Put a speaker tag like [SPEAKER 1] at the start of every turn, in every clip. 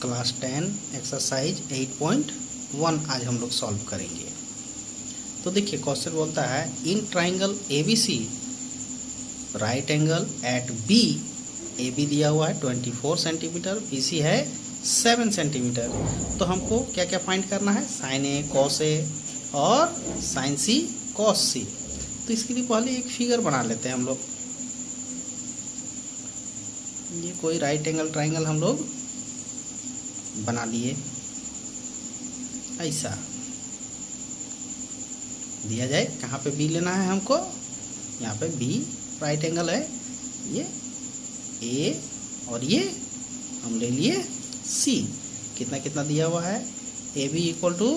[SPEAKER 1] Class 10 exercise 8.1 आज हम लोग सॉल्व करेंगे। तो देखिए क्वेश्चन बोलता है in triangle ABC right angle at B, A B दिया हुआ है 24 सेंटीमीटर, BC है 7 सेंटीमीटर। तो हमको क्या क्या फाइंड करना है, साइन ए कॉस ए और साइन सी कॉस सी। तो इसके लिए पहले एक फिगर बना लेते हैं हम लोग। ये कोई राइट एंगल ट्राइंगल हम लोग बना लिए, ऐसा दिया जाए। कहाँ पे बी लेना है हमको, यहाँ पे बी राइट एंगल है, ये ए और ये हम ले लिए सी। कितना कितना दिया हुआ है, A B equal to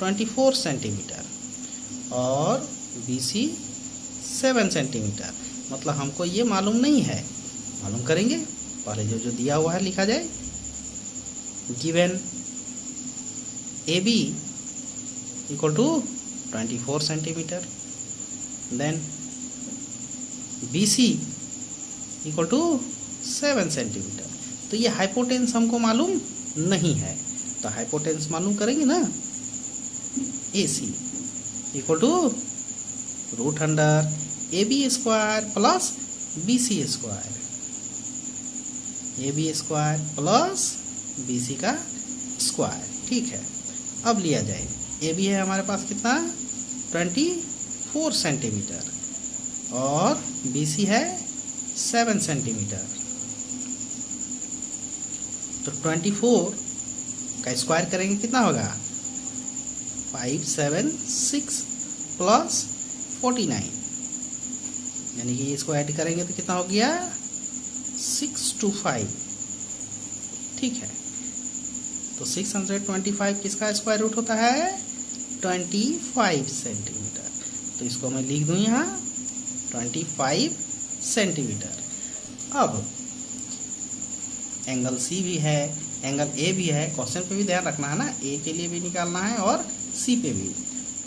[SPEAKER 1] 24 centimetre और बी सी 7 सेंटीमीटर। मतलब हमको ये मालूम नहीं है, मालूम करेंगे। पहले जो जो दिया हुआ है लिखा जाए। Given A B equal to 24 centimetre, then B C equal to 7 centimetre. तो ये हाइपोटेंस हमको मालूम नहीं है, तो हाइपोटेंस मालूम करेंगे ना। A c equal to root under a b square plus b c square, a b square plus b c का स्क्वायर। ठीक है, अब लिया जाए ए बी है हमारे पास कितना 24 सेंटीमीटर और बी सी है 7 सेंटीमीटर। तो 24 का स्क्वायर करेंगे कितना होगा 576 प्लस 49, यानी कि इसको ऐड करेंगे तो कितना हो गया 625। ठीक है, तो 625 किसका स्क्वायर रूट होता है 25 सेंटीमीटर। तो इसको मैं लिख दूं यहाँ 25 सेंटीमीटर। अब एंगल सी भी है, एंगल ए भी है। क्वेश्चन पे भी ध्यान रखना है ना, ए के लिए भी निकालना है और सी पे भी।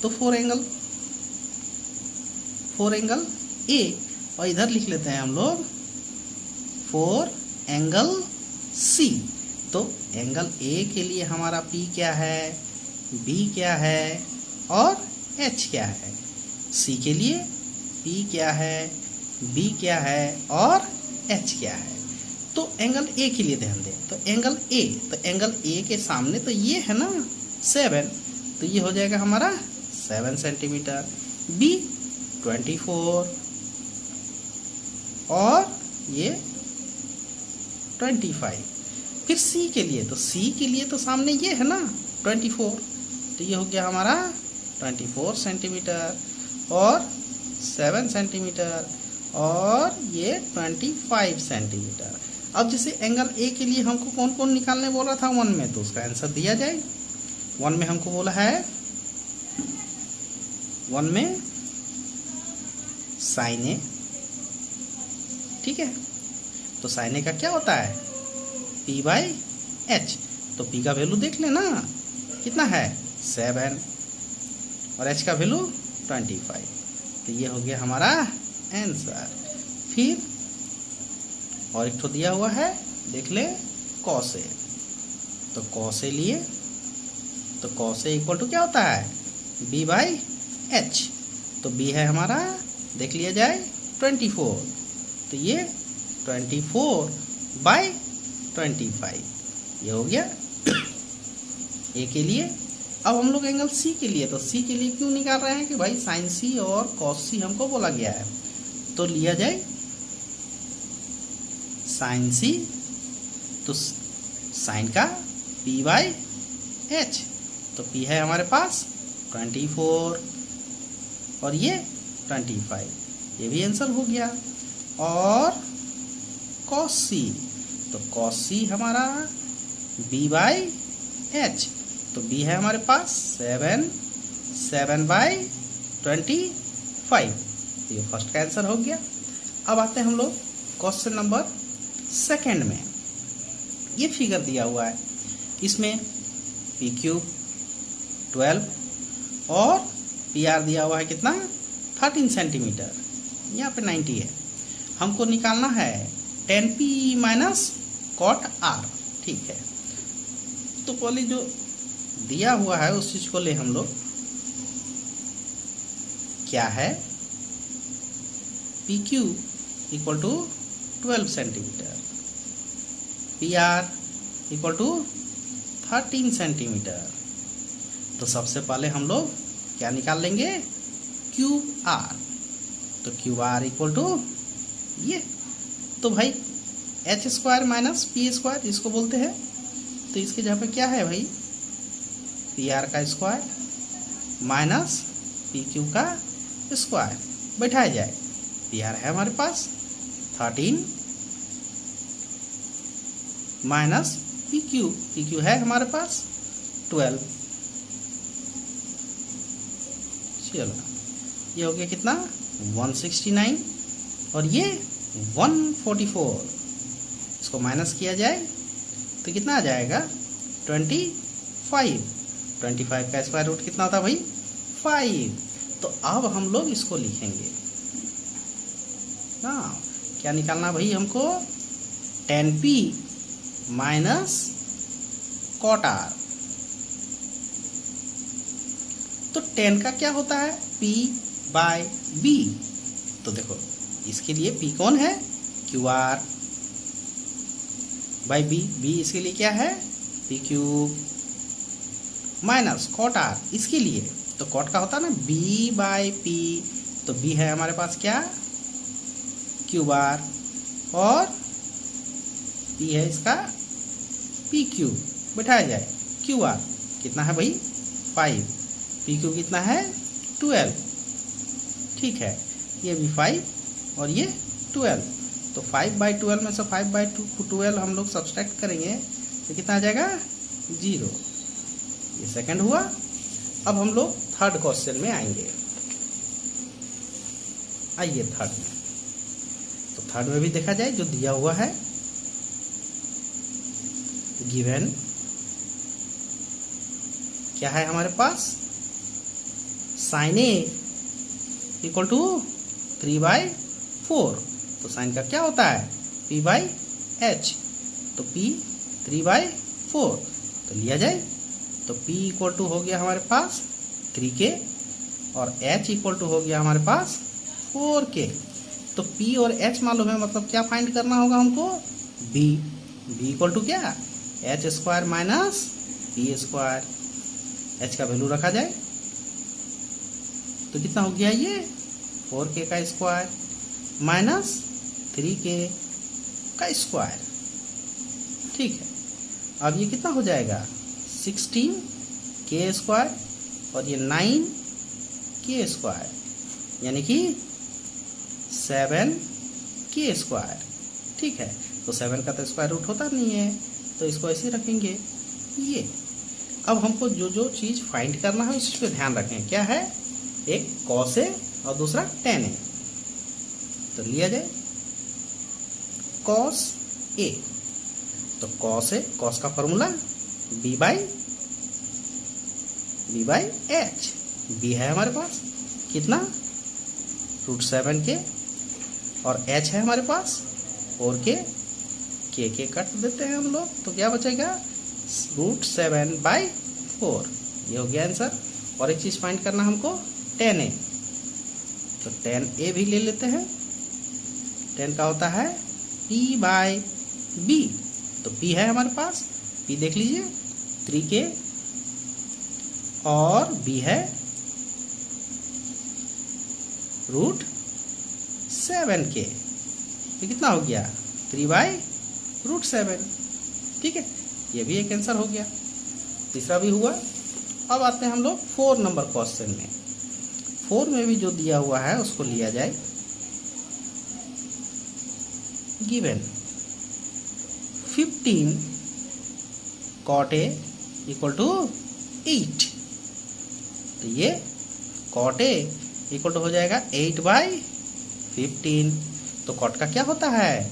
[SPEAKER 1] तो फोर एंगल ए, और इधर लिख लेते हैं हम लोग 4 एंगल सी। तो एंगल ए के लिए हमारा P क्या है, B क्या है और H क्या है। C के लिए P क्या है, B क्या है और H क्या है। तो एंगल ए के लिए ध्यान दें। तो एंगल ए के सामने तो ये है ना 7, तो ये हो जाएगा हमारा 7 सेंटीमीटर। B 24 और ये 25। फिर C के लिए, तो C के लिए तो सामने ये है ना 24, तो ये हो गया हमारा 24 सेंटीमीटर और 7 सेंटीमीटर और ये 25 सेंटीमीटर। अब जैसे एंगल ए के लिए हमको कौन कौन निकालने बोल रहा था 1 में, तो उसका आंसर दिया जाए। 1 में हमको बोला है, 1 में साइन ए। ठीक है, तो साइन ए का क्या होता है P बाई H। तो P का वैल्यू देख लेना कितना है 7 और H का वैल्यू 25। तो ये हो गया हमारा आंसर। फिर और एक तो दिया हुआ है, देख ले कॉस ए। तो कॉस ए लिए, तो कॉस ए इक्वल टू क्या होता है B बाई H। तो B है हमारा, देख लिया जाए 24, तो ये 24 बाई 25 ये हो गया ए के लिए। अब हम लोग एंगल सी के लिए, तो सी के लिए क्यों निकाल रहे हैं कि भाई साइन सी और कॉस सी हमको बोला गया है। तो लिया जाए साइन सी, तो साइन का P बाई H। तो P है हमारे पास 24 और ये 25, ये भी आंसर हो गया। और कॉस सी, तो कॉस सी हमारा B बाई H। तो B है हमारे पास 7 बाई 25, तो ये फर्स्ट का आंसर हो गया। अब आते हैं हम लोग क्वेश्चन नंबर 2 में। ये फिगर दिया हुआ है, इसमें P क्यूब 12 और PR दिया हुआ है कितना 13 सेंटीमीटर, यहाँ पे 90 है। हमको निकालना है tan P minus cot R। ठीक है, तो पहले जो दिया हुआ है उस चीज को ले हम लोग, क्या है, P Q equal to 12 centimetre, P R equal to 13 centimetre. तो सबसे पहले हम लोग क्या निकाल लेंगे, क्यू आर। तो क्यू आर इक्वल टू ये, तो भाई H square minus P square इसको बोलते हैं। तो इसके जगह पे क्या है भाई, पी आर का स्क्वायर माइनस पी क्यू का स्क्वायर बैठाया जाए। पी आर है हमारे पास 13 माइनस पी क्यू है हमारे पास 12। चलो ये हो गया कितना, 169 और ये 144। इसको माइनस किया जाए तो कितना आ जाएगा, 25। 25 का स्क्वायर रूट कितना होता भाई, 5। तो अब हम लोग इसको लिखेंगे, हाँ क्या निकालना भाई हमको, tan p minus cot r। तो tan का क्या होता है, p बाय b। तो देखो इसके लिए p कौन है, Q R by b, b इसके लिए क्या है, p cube minus cot r इसके लिए। तो cot का होता है ना b बाई p, तो b है हमारे पास क्या, क्यू बार, और p है इसका p क्यूब बैठाया जाए। क्यू आर कितना है भाई 5, p क्यूब कितना है 12। ठीक है, ये भी 5 और ये 12। तो 5/12 में से 5/12 हम लोग सब्सट्रैक्ट करेंगे तो कितना आ जाएगा, 0। ये सेकंड हुआ। अब हम लोग थर्ड क्वेश्चन में आएंगे। आइए थर्ड में, तो थर्ड में भी देखा जाए जो दिया हुआ है, गिवन क्या है हमारे पास, साइन ए इक्वल टू 3/4। तो साइन का क्या होता है, p बाई एच। तो p 3/4 तो लिया जाए। तो p इक्वल टू हो गया हमारे पास 3k और h इक्वल टू हो गया हमारे पास 4k। तो p और h मालूम है, मतलब क्या फाइंड करना होगा हमको, b इक्वल टू क्या, H square minus P square. h का वैल्यू रखा जाए तो कितना हो गया, ये 4k का स्क्वायर माइनस 3k का स्क्वायर। ठीक है, अब ये कितना हो जाएगा, 16k स्क्वायर और ये 9k स्क्वायर, यानी कि 7k स्क्वायर। ठीक है, तो 7 का तो स्क्वायर रूट होता नहीं है, तो इसको ऐसे रखेंगे ये। अब हमको जो जो चीज़ फाइंड करना है उस पर ध्यान रखें, क्या है, एक cos A और दूसरा tan A। तो लिया जाए cos A। तो cos A, cos का formula b by h। b है हमारे पास कितना, √7k और h है हमारे पास 4k। k कट देते हैं हम लोग, तो क्या बचेगा, √7/4। ये हो गया आंसर। और एक चीज फाइंड करना हमको, tan A। तो tan A भी ले लेते हैं। tan का होता है p बाई b। तो p है हमारे पास, p देख लीजिए 3k और b है √7k। तो कितना हो गया, 3/√7। ठीक है, ये भी एक आंसर हो गया, तीसरा भी हुआ। अब आते हैं हम लोग 4 नंबर क्वेश्चन में। 4 में भी जो दिया हुआ है उसको लिया जाए। Given 15 cot A equal to 8। तो ये cot A इक्वल टू हो जाएगा 8/15। तो cot का क्या होता है,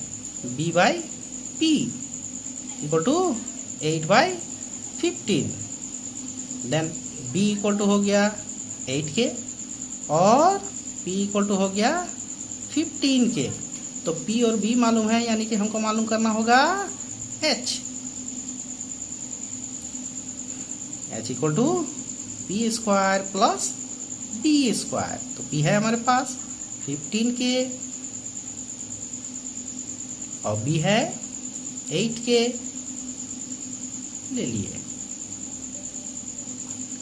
[SPEAKER 1] b by p equal to 8/15। Then b equal to हो गया 8k और p इक्वल टू हो गया 15k। तो p और b मालूम है, यानी कि हमको मालूम करना होगा h। h equal to P square plus B square. तो p है हमारे पास 15k और b है 8k ले लिए।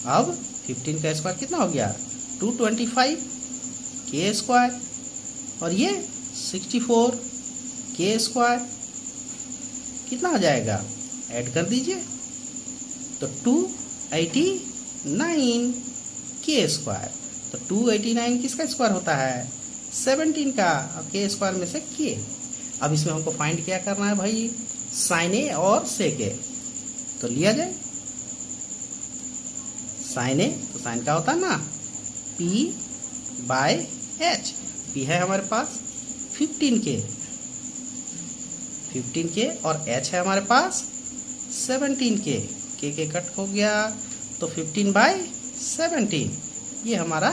[SPEAKER 1] अब 15 का स्क्वायर कितना हो गया 225 k स्क्वायर और ये 64 k स्क्वायर कितना हो जाएगा ऐड कर दीजिए तो 289 k स्क्वायर। तो 289 किसका स्क्वायर होता है 17 का और k स्क्वायर में से k। अब इसमें हमको फाइंड क्या करना है भाई साइन ए और सेक ए। तो लिया जाए साइन ए तो साइन का होता है ना p बाय h। p है हमारे पास 15k और h है हमारे पास 17k। k कट हो गया तो 15 बाय 17 ये हमारा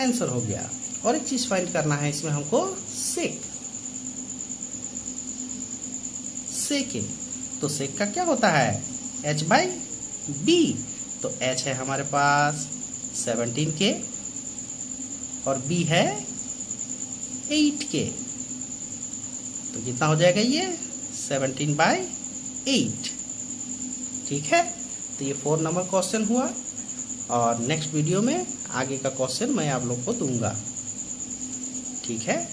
[SPEAKER 1] आंसर हो गया। और एक चीज फाइंड करना है इसमें हमको सेक ए। तो सेक का क्या होता है h बाई बी। तो h है हमारे पास 17k और b है 8k। तो कितना हो जाएगा ये 17 बाई 8। ठीक है तो ये 4 नंबर क्वेश्चन हुआ और नेक्स्ट वीडियो में आगे का क्वेश्चन मैं आप लोग को दूंगा। ठीक है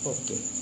[SPEAKER 1] ओके।